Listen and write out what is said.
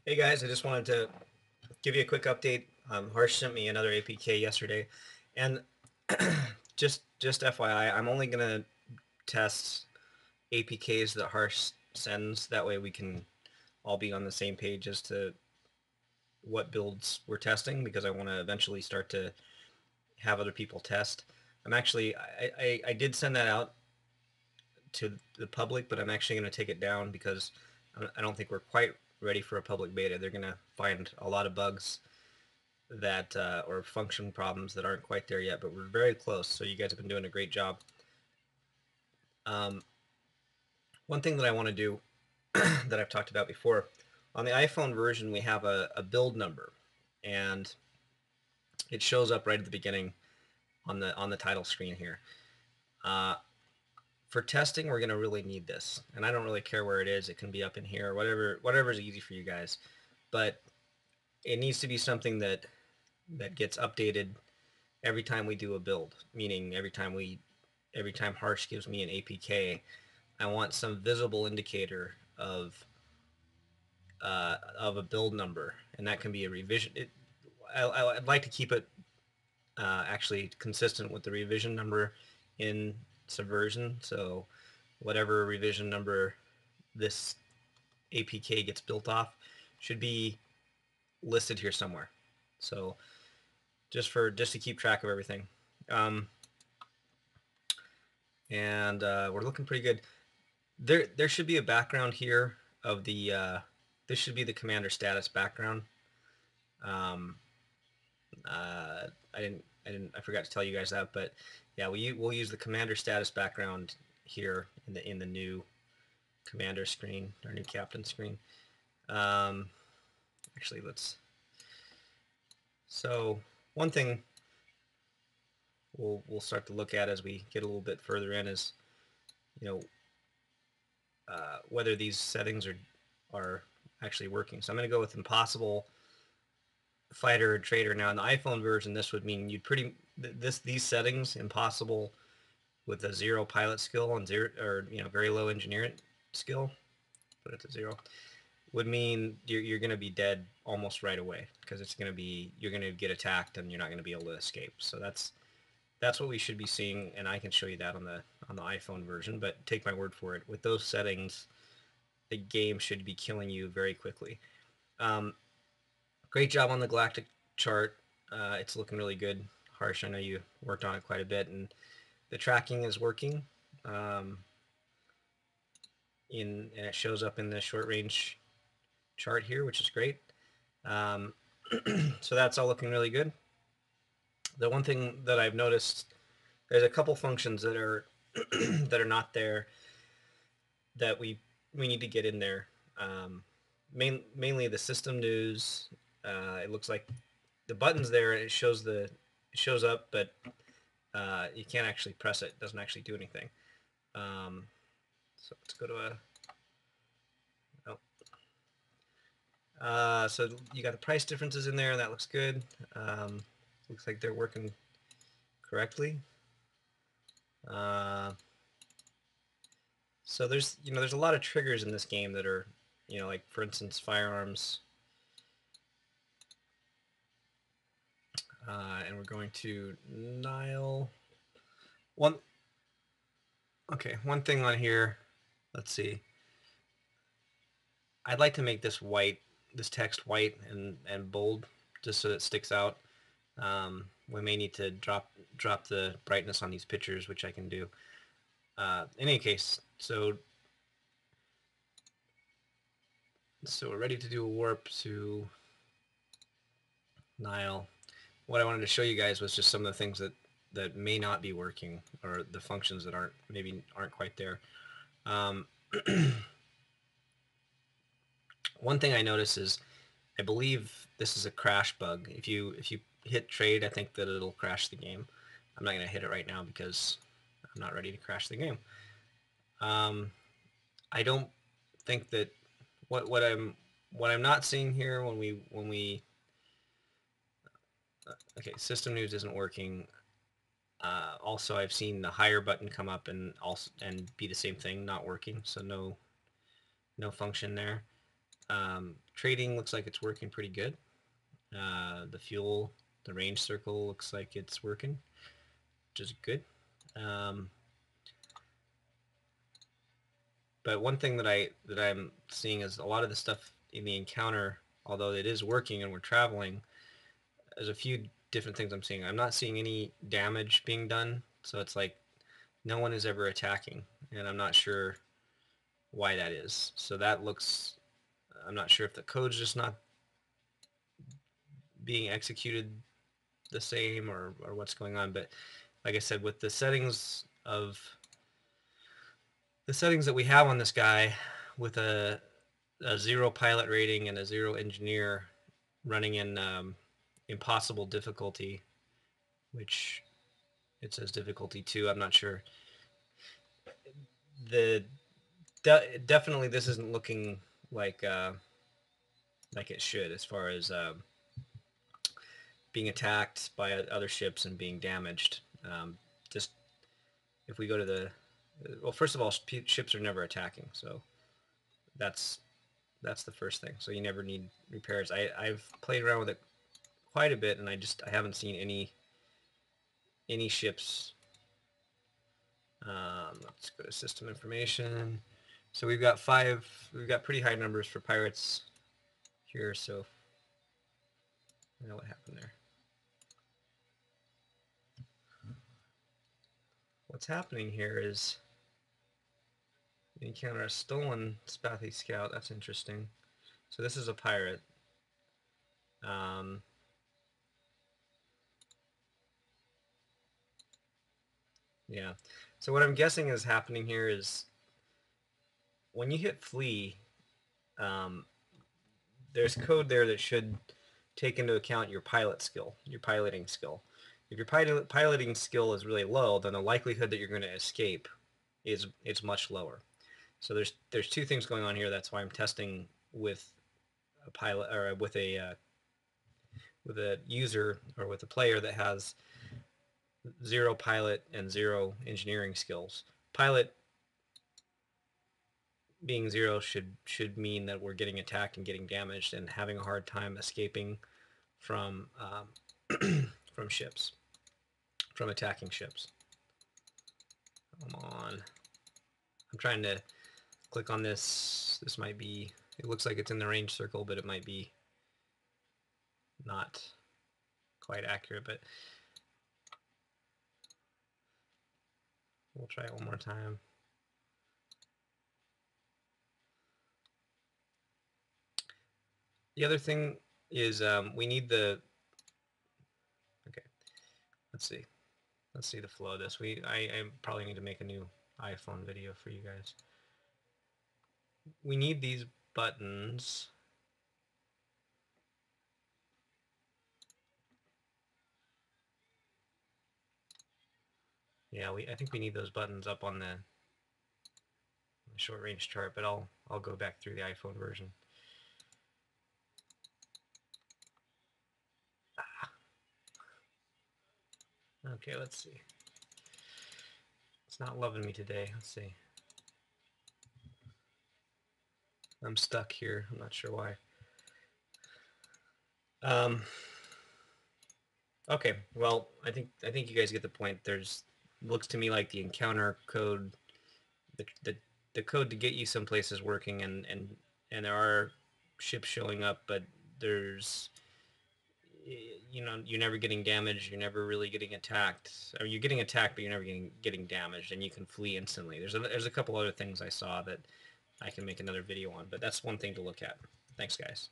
Hey guys, I just wanted to give you a quick update. Harsh sent me another APK yesterday, and just FYI, I'm only gonna test APKs that Harsh sends. That way we can all be on the same page as to what builds we're testing, because I want to eventually start to have other people test. I did send that out to the public, but I'm actually going to take it down because I don't think we're quite ready for a public beta. They're going to find a lot of bugs that or function problems that aren't quite there yet, but we're very close. So you guys have been doing a great job. Um, One thing that I want to do that I've talked about before, on the iPhone version, we have a build number, and it shows up right at the beginning on the title screen here. Uh, for testing, we're going to really need this, and I don't really care where it is. It can be up in here, whatever is easy for you guys, but it needs to be something that gets updated every time we do a build, meaning every time Harsh gives me an APK, I want some visible indicator of a build number, and that can be a revision. I'd like to keep it actually consistent with the revision number in Subversion. So whatever revision number this APK gets built off should be listed here somewhere. So just to keep track of everything. Um, and we're looking pretty good. There should be a background here of the this should be the commander status background. Um, I forgot to tell you guys that, but yeah, we'll use the commander status background here in the new commander screen, our new captain screen. Um, Actually, so one thing we'll start to look at as we get a little bit further in is, you know, whether these settings are actually working. So I'm going to go with impossible, fighter, trader. Now in the iPhone version, this would mean you'd these settings, impossible with a 0 pilot skill and zero, or very low engineering skill, put it to 0, would mean you're going to be dead almost right away, because you're going to get attacked and you're not going to be able to escape. So that's what we should be seeing, and I can show you that on the iPhone version. But take my word for it, with those settings, the game should be killing you very quickly. Um, Great job on the galactic chart. It's looking really good. Harsh, I know you worked on it quite a bit, and the tracking is working. Um, and it shows up in the short range chart here, which is great. Um, so that's all looking really good. The one thing that I've noticed, there's a couple functions that are that are not there, that we need to get in there. Mainly the system news. It looks like the button's there and it shows up, but you can't actually press it. It doesn't actually do anything. So let's go to a. Oh. So you got the price differences in there. That looks good. Looks like they're working correctly. So there's a lot of triggers in this game that are, like for instance firearms. And we're going to Nile. One thing on here. Let's see. I'd like to make this text white and bold, just so it sticks out. We may need to drop the brightness on these pictures, which I can do. In any case, so we're ready to do a warp to Nile. What I wanted to show you guys was just some of the things that may not be working, or the functions that aren't quite there. One thing I notice is, I believe this is a crash bug. If you hit trade, I think that it'll crash the game. I'm not going to hit it right now because I'm not ready to crash the game. I don't think that what I'm not seeing here when we okay, system news isn't working. Also, I've seen the higher button come up and be the same thing, not working. So no function there. Trading looks like it's working pretty good. The fuel, the range circle looks like it's working, which is good. But one thing that I'm seeing is a lot of the stuff in the encounter, although it is working and we're traveling, there's a few different things I'm seeing. I'm not seeing any damage being done, so it's like no one is ever attacking, and I'm not sure why that is. So that looks, I'm not sure if the code's just not being executed the same, or what's going on. But like I said, with the settings that we have on this guy, with a 0 pilot rating and a 0 engineer, running in impossible difficulty, which it says difficulty 2. I'm not sure. Definitely this isn't looking like it should, as far as being attacked by other ships and being damaged. Just if we go to the, well, first of all, ships are never attacking, so that's the first thing. So you never need repairs. I've played around with it quite a bit, and I haven't seen any ships. Let's go to system information. So we've got pretty high numbers for pirates here. So I know what happened there. What's happening here is you encounter a stolen Spathy Scout. That's interesting. So this is a pirate. Yeah. So what I'm guessing is happening here is when you hit flee, there's code there that should take into account your pilot skill, your piloting skill. If your piloting skill is really low, then the likelihood that you're going to escape is much lower. So there's two things going on here. That's why I'm testing with a pilot, or with a user, or with a player that has 0 pilot and 0 engineering skills. Pilot being 0 should mean that we're getting attacked and getting damaged and having a hard time escaping from from ships, from attacking ships. Come on. I'm trying to click on this. This might be, it looks like it's in the range circle, but it might be not quite accurate, but we'll try it one more time. The other thing is we need the, okay, let's see the flow of this. I probably need to make a new iPhone video for you guys. We need these buttons. Yeah, I think we need those buttons up on the short range chart, but I'll go back through the iPhone version. Okay, let's see. It's not loving me today. Let's see. I'm stuck here. I'm not sure why. Okay, well, I think you guys get the point. Looks to me like the encounter code, the code to get you someplace is working, and there are ships showing up, but there's, you know, you're never getting damaged. You're never really getting attacked. Or you're getting attacked, but you're never getting damaged, and you can flee instantly. There's a couple other things I saw that I can make another video on, but that's one thing to look at. Thanks, guys.